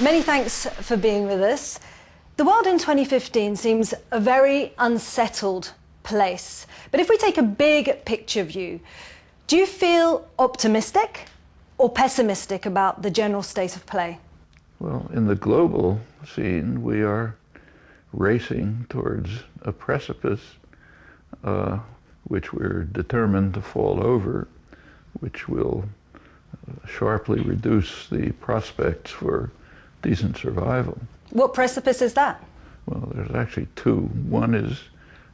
Many thanks for being with us. The world in 2015 seems a very unsettled place. But if we take a big picture view, do you feel optimistic or pessimistic about the general state of play? Well, in the global scene, we are racing towards a precipice which we're determined to fall over, which will sharply reduce the prospects for decent survival. What precipice is that? Well, there's actually two. One is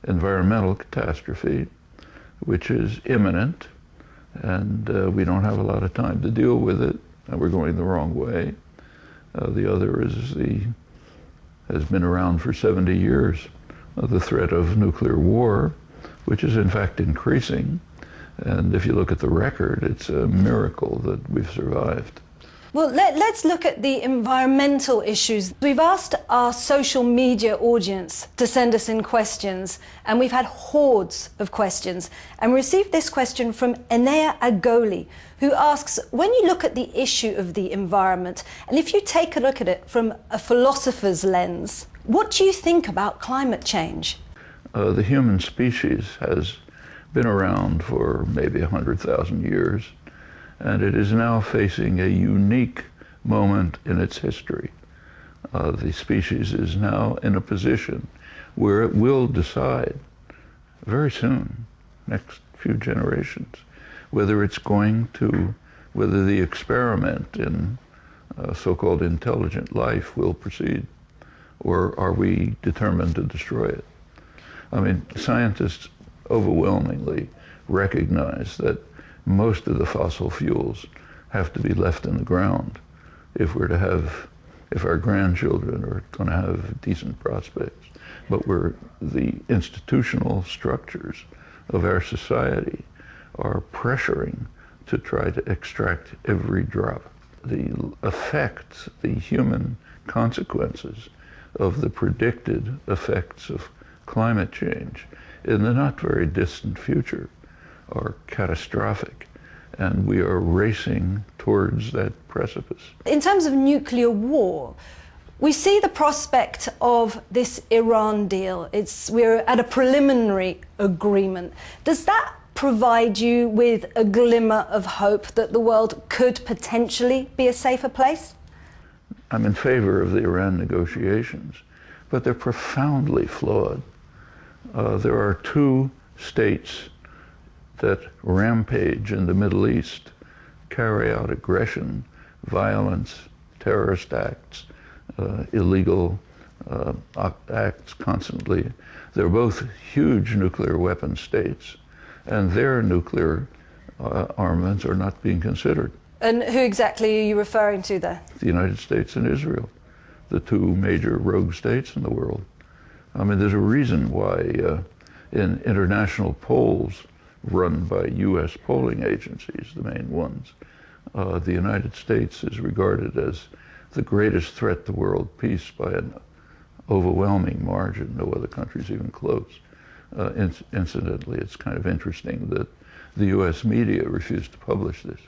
environmental catastrophe, which is imminent, and we don't have a lot of time to deal with it, and we're going the wrong way. The other has been around for 70 years, the threat of nuclear war, which is in fact increasing. And if you look at the record, it's a miracle that we've survived. Well, let's look at the environmental issues. We've asked our social media audience to send us in questions, and we've had hordes of questions. And we received this question from Enea Agoli, who asks, when you look at the issue of the environment, and if you take a look at it from a philosopher's lens, what do you think about climate change? The human species has been around for maybe 100,000 years, and it is now facing a unique moment in its history. The species is now in a position where it will decide very soon, next few generations, whether the experiment in so-called intelligent life will proceed, or are we determined to destroy it? I mean, scientists overwhelmingly recognize that most of the fossil fuels have to be left in the ground if our grandchildren are going to have decent prospects. But the institutional structures of our society are pressuring to try to extract every drop. The effects, the human consequences of the predicted effects of climate change in the not very distant future are catastrophic, and we are racing towards that precipice. In terms of nuclear war, we see the prospect of this Iran deal. We're at a preliminary agreement. Does that provide you with a glimmer of hope that the world could potentially be a safer place? I'm in favor of the Iran negotiations, but they're profoundly flawed. There are two states that rampage in the Middle East, carry out aggression, violence, terrorist acts, illegal acts constantly. They're both huge nuclear weapon states, and their nuclear armaments are not being considered. And who exactly are you referring to there? The United States and Israel, the two major rogue states in the world. I mean, there's a reason why in international polls run by U.S. polling agencies, the main ones, the United States is regarded as the greatest threat to world peace by an overwhelming margin. No other country's even close. Incidentally, it's kind of interesting that the U.S. media refused to publish this,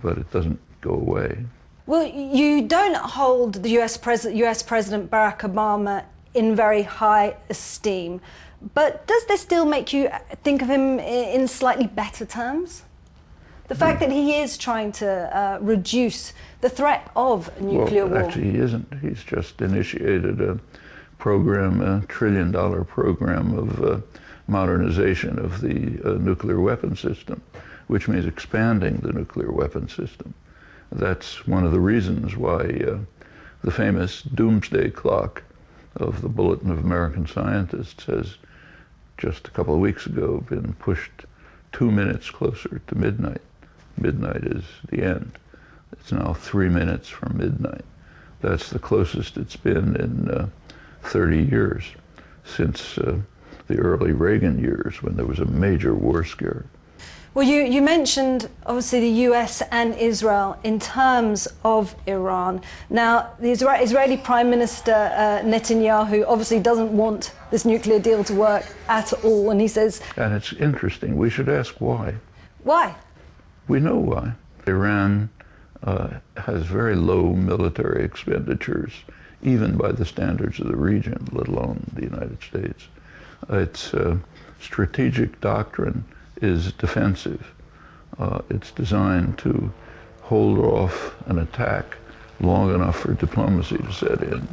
but it doesn't go away. Well, you don't hold the US President Barack Obama in very high esteem, but does this still make you think of him in slightly better terms? The fact that he is trying to reduce the threat of nuclear war. Actually, he isn't. He's just initiated a program, a $1 trillion program of modernization of the nuclear weapon system, which means expanding the nuclear weapon system. That's one of the reasons why the famous doomsday clock of the Bulletin of American Scientists has just a couple of weeks ago been pushed 2 minutes closer to midnight. Midnight is the end. It's now 3 minutes from midnight. That's the closest it's been in 30 years, since the early Reagan years when there was a major war scare. Well, you mentioned, obviously, the US and Israel in terms of Iran. Now, the Israeli Prime Minister Netanyahu obviously doesn't want this nuclear deal to work at all, and he says... And it's interesting. We should ask why. Why? We know why. Iran has very low military expenditures, even by the standards of the region, let alone the United States. Its strategic doctrine is defensive. It's designed to hold off an attack long enough for diplomacy to set in.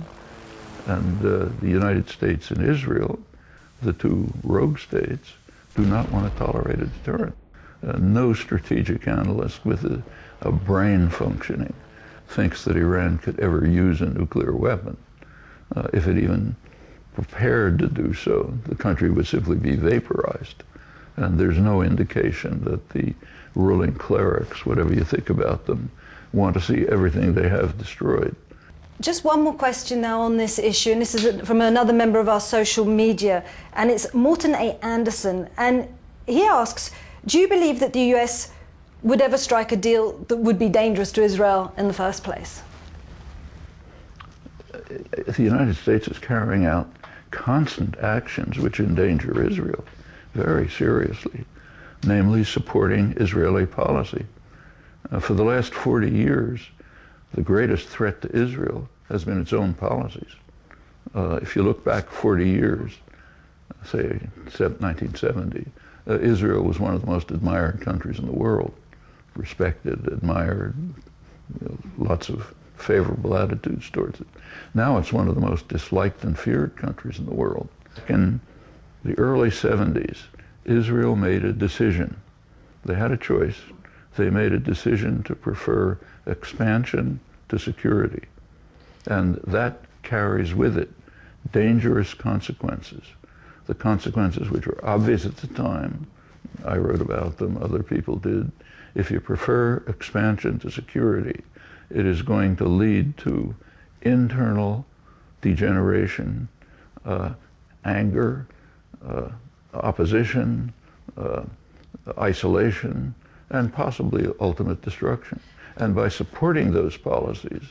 And the United States and Israel, the two rogue states, do not want to tolerate a deterrent. No strategic analyst with a brain functioning thinks that Iran could ever use a nuclear weapon. If it even prepared to do so, the country would simply be vaporized. And there's no indication that the ruling clerics, whatever you think about them, want to see everything they have destroyed. Just one more question now on this issue, and this is from another member of our social media, and it's Morton A. Anderson, and he asks, do you believe that the US would ever strike a deal that would be dangerous to Israel in the first place? The United States is carrying out constant actions which endanger Israel very seriously, namely supporting Israeli policy. For the last 40 years, the greatest threat to Israel has been its own policies. If you look back 40 years, say 1970, Israel was one of the most admired countries in the world, respected, admired, lots of favorable attitudes towards it. Now it's one of the most disliked and feared countries in the world. In the early 70s, Israel made a decision. They had a choice. They made a decision to prefer expansion to security. And that carries with it dangerous consequences. The consequences which were obvious at the time, I wrote about them, other people did. If you prefer expansion to security, it is going to lead to internal degeneration, anger, opposition, isolation, and possibly ultimate destruction. And by supporting those policies,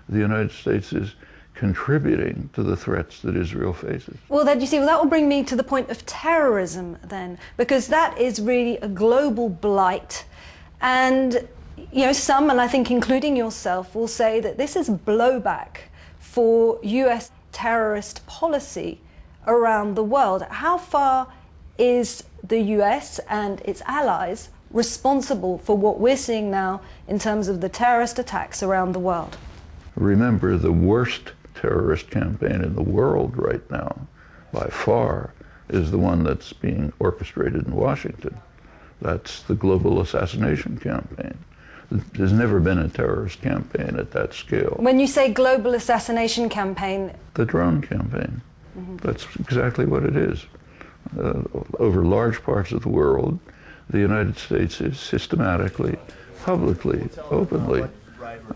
the United States is contributing to the threats that Israel faces. Well, then, you see, that will bring me to the point of terrorism then, because that is really a global blight. And, some, and I think including yourself, will say that this is blowback for US terrorist policy around the world. How far is the US and its allies responsible for what we're seeing now in terms of the terrorist attacks around the world? Remember, the worst terrorist campaign in the world right now, by far, is the one that's being orchestrated in Washington. That's the global assassination campaign. There's never been a terrorist campaign at that scale. When you say global assassination campaign? The drone campaign. Mm-hmm. That's exactly what it is. Over large parts of the world, the United States is systematically, publicly, openly,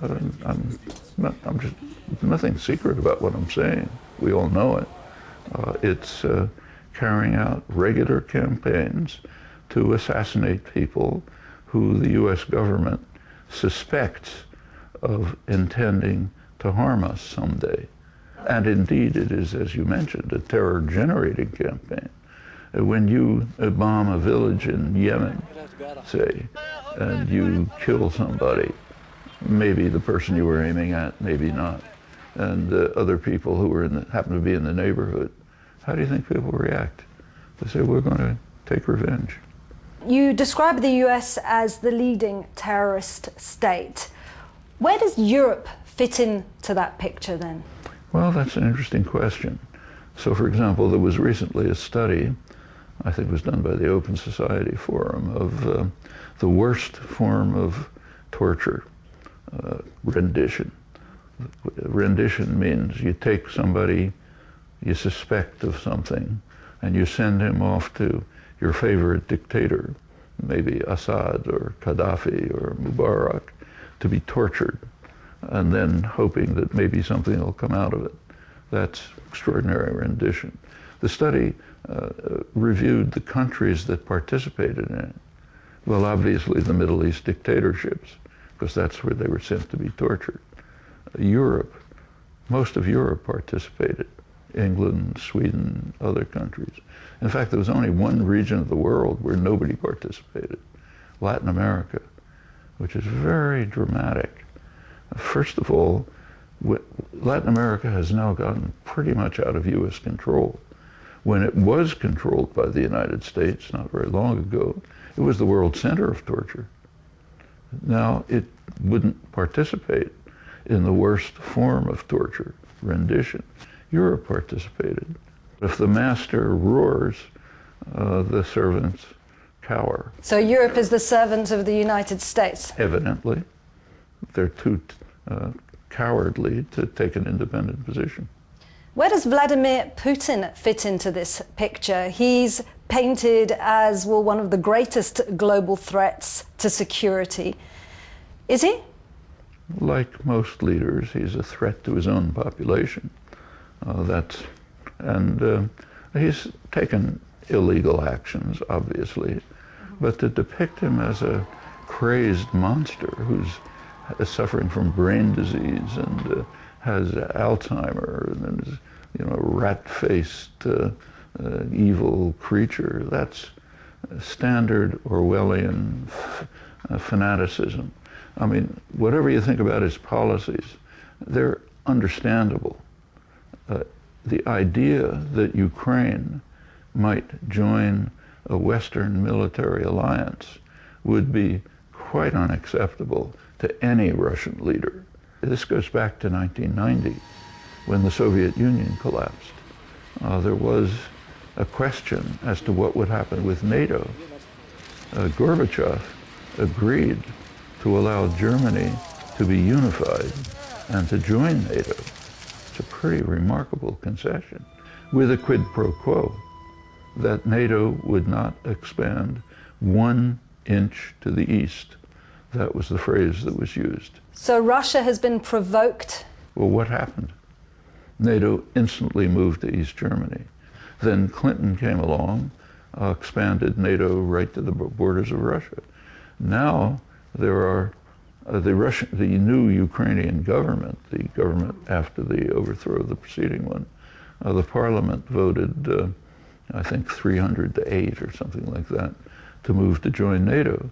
I'm just nothing secret about what I'm saying. We all know it. It's carrying out regular campaigns to assassinate people who the U.S. government suspects of intending to harm us someday. And indeed, it is, as you mentioned, a terror-generating campaign. When you bomb a village in Yemen, say, and you kill somebody, maybe the person you were aiming at, maybe not, and other people who were happen to be in the neighborhood, how do you think people react? They say, we're going to take revenge. You describe the US as the leading terrorist state. Where does Europe fit into that picture then? Well, that's an interesting question. So, for example, there was recently a study, I think it was done by the Open Society Forum, of the worst form of torture, rendition. Rendition means you take somebody you suspect of something and you send him off to your favorite dictator, maybe Assad or Gaddafi or Mubarak, to be tortured, and then hoping that maybe something will come out of it. That's extraordinary rendition. The study reviewed the countries that participated in it. Well, obviously the Middle East dictatorships, because that's where they were sent to be tortured. Europe, most of Europe participated. England, Sweden, other countries. In fact, there was only one region of the world where nobody participated, Latin America, which is very dramatic. First of all, Latin America has now gotten pretty much out of U.S. control. When it was controlled by the United States not very long ago, it was the world center of torture. Now it wouldn't participate in the worst form of torture, rendition. Europe participated. If the master roars, the servants cower. So Europe is the servant of the United States? Evidently. They're too cowardly to take an independent position. Where does Vladimir Putin fit into this picture? He's painted as, well, one of the greatest global threats to security. Is he? Like most leaders, he's a threat to his own population. He's taken illegal actions, obviously, but to depict him as a crazed monster who's suffering from brain disease and has Alzheimer and is, a rat-faced evil creature, that's standard Orwellian fanaticism. I mean, whatever you think about his policies, they're understandable. The idea that Ukraine might join a Western military alliance would be quite unacceptable to any Russian leader. This goes back to 1990, when the Soviet Union collapsed. There was a question as to what would happen with NATO. Gorbachev agreed to allow Germany to be unified and to join NATO. It's a pretty remarkable concession, with a quid pro quo that NATO would not expand 1 inch to the east. That was the phrase that was used. So Russia has been provoked? Well, what happened? NATO instantly moved to East Germany. Then Clinton came along, expanded NATO right to the borders of Russia. Now there are the new Ukrainian government, the government after the overthrow of the preceding one, the parliament voted, I think 300 to 8 or something like that, to move to join NATO.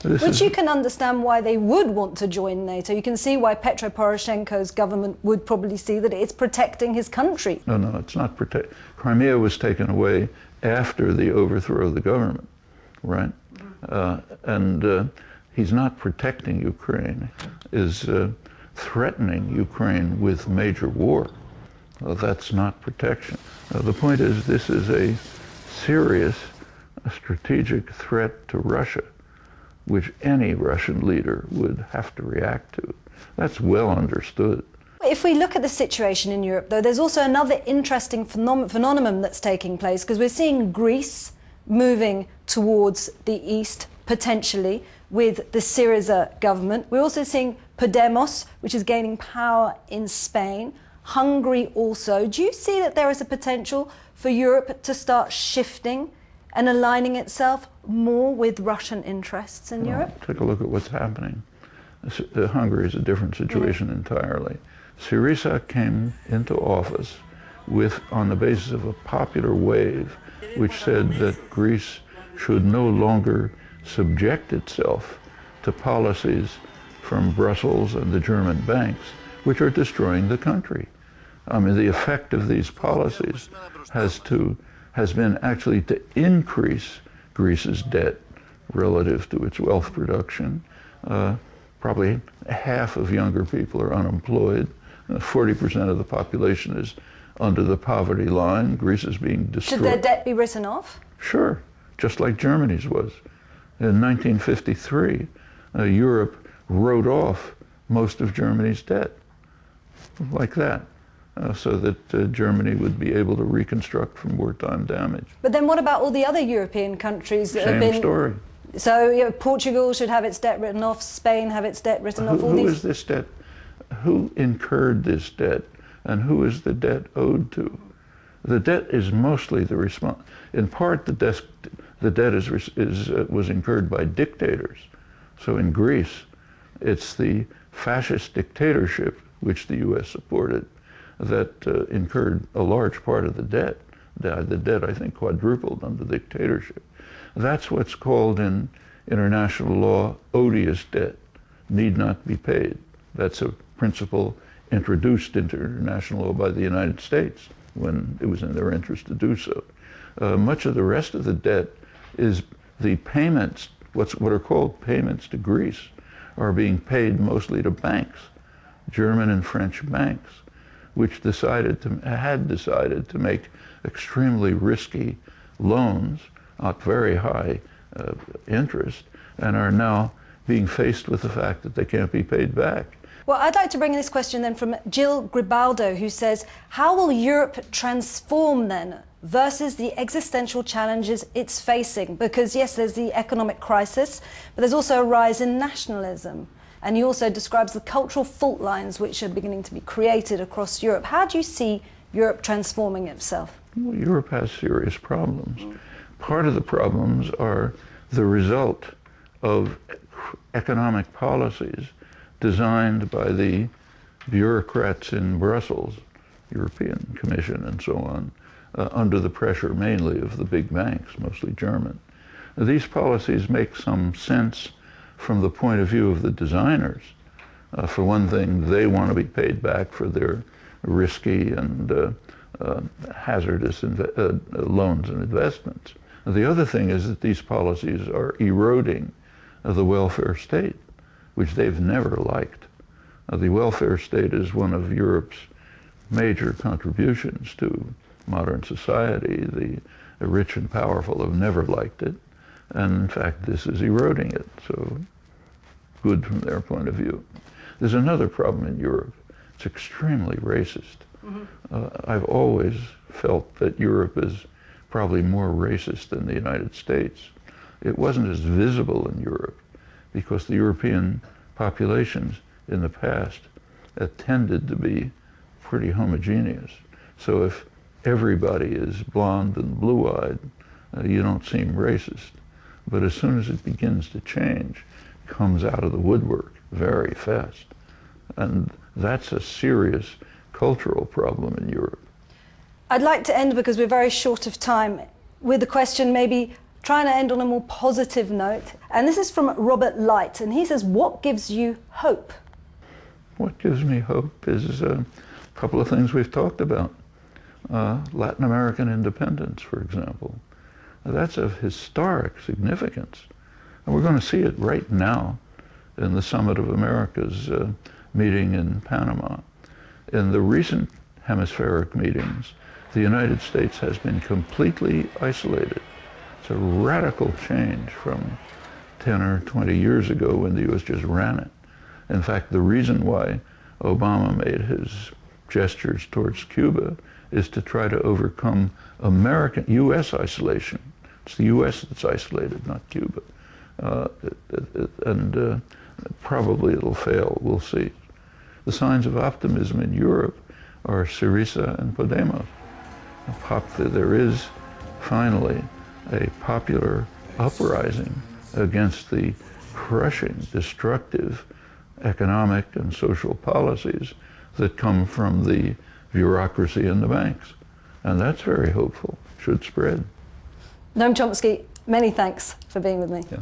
Which you can understand why they would want to join NATO. You can see why Petro Poroshenko's government would probably see that it's protecting his country. No, it's not protect. Crimea was taken away after the overthrow of the government, right? He's not protecting Ukraine, is threatening Ukraine with major war. That's not protection. The point is, this is a serious strategic threat to Russia, which any Russian leader would have to react to. That's well understood. If we look at the situation in Europe, though, there's also another interesting phenomenon that's taking place, because we're seeing Greece moving towards the east, potentially, with the Syriza government. We're also seeing Podemos, which is gaining power in Spain. Hungary also. Do you see that there is a potential for Europe to start shifting and aligning itself more with Russian interests in Europe? Take a look at what's happening. Hungary is a different situation entirely. Syriza came into office on the basis of a popular wave which said that Greece should no longer subject itself to policies from Brussels and the German banks, which are destroying the country. I mean, the effect of these policies has been actually to increase Greece's debt relative to its wealth production. Probably half of younger people are unemployed. 40% of the population is under the poverty line. Greece is being destroyed. Should their debt be written off? Sure, just like Germany's was. In 1953, Europe wrote off most of Germany's debt, like that. So that Germany would be able to reconstruct from wartime damage. But then what about all the other European countries that have been... Same story. So Portugal should have its debt written off, Spain have its debt written off. Who is this debt? Who incurred this debt, and who is the debt owed to? The debt is mostly the response. In part, the debt was incurred by dictators. So in Greece, it's the fascist dictatorship, which the U.S. supported, that incurred a large part of the debt. The debt, I think, quadrupled under the dictatorship. That's what's called in international law odious debt, need not be paid. That's a principle introduced into international law by the United States when it was in their interest to do so. Much of the rest of the debt is the payments, what are called payments to Greece, are being paid mostly to banks, German and French banks, which had decided to make extremely risky loans at very high interest, and are now being faced with the fact that they can't be paid back. Well, I'd like to bring in this question then from Jill Gribaldo, who says, how will Europe transform then versus the existential challenges it's facing? Because yes, there's the economic crisis, but there's also a rise in nationalism. And he also describes the cultural fault lines which are beginning to be created across Europe. How do you see Europe transforming itself? Well, Europe has serious problems. Part of the problems are the result of economic policies designed by the bureaucrats in Brussels, European Commission and so on, under the pressure mainly of the big banks, mostly German. Now, these policies make some sense from the point of view of the designers. For one thing, they want to be paid back for their risky and hazardous loans and investments. The other thing is that these policies are eroding the welfare state, which they've never liked. The welfare state is one of Europe's major contributions to modern society. The rich and powerful have never liked it, and in fact this is eroding it, so good from their point of view. There's another problem in Europe. It's extremely racist. I've always felt that Europe is probably more racist than the United States. It wasn't as visible in Europe because the European populations in the past tended to be pretty homogeneous. So if everybody is blonde and blue-eyed, you don't seem racist. But as soon as it begins to change, it comes out of the woodwork very fast. And that's a serious cultural problem in Europe. I'd like to end, because we're very short of time, with a question maybe trying to end on a more positive note. And this is from Robert Light, and he says, what gives you hope? What gives me hope is a couple of things we've talked about. Latin American independence, for example. That's of historic significance. And we're going to see it right now in the Summit of America's meeting in Panama. In the recent hemispheric meetings, the United States has been completely isolated. It's a radical change from 10 or 20 years ago when the U.S. just ran it. In fact, the reason why Obama made his gestures towards Cuba is to try to overcome U.S. isolation. It's the U.S. that's isolated, not Cuba. Probably it'll fail, we'll see. The signs of optimism in Europe are Syriza and Podemos. There is finally a popular uprising against the crushing, destructive economic and social policies that come from the bureaucracy and the banks. And that's very hopeful, should spread. Noam Chomsky, many thanks for being with me. Yeah.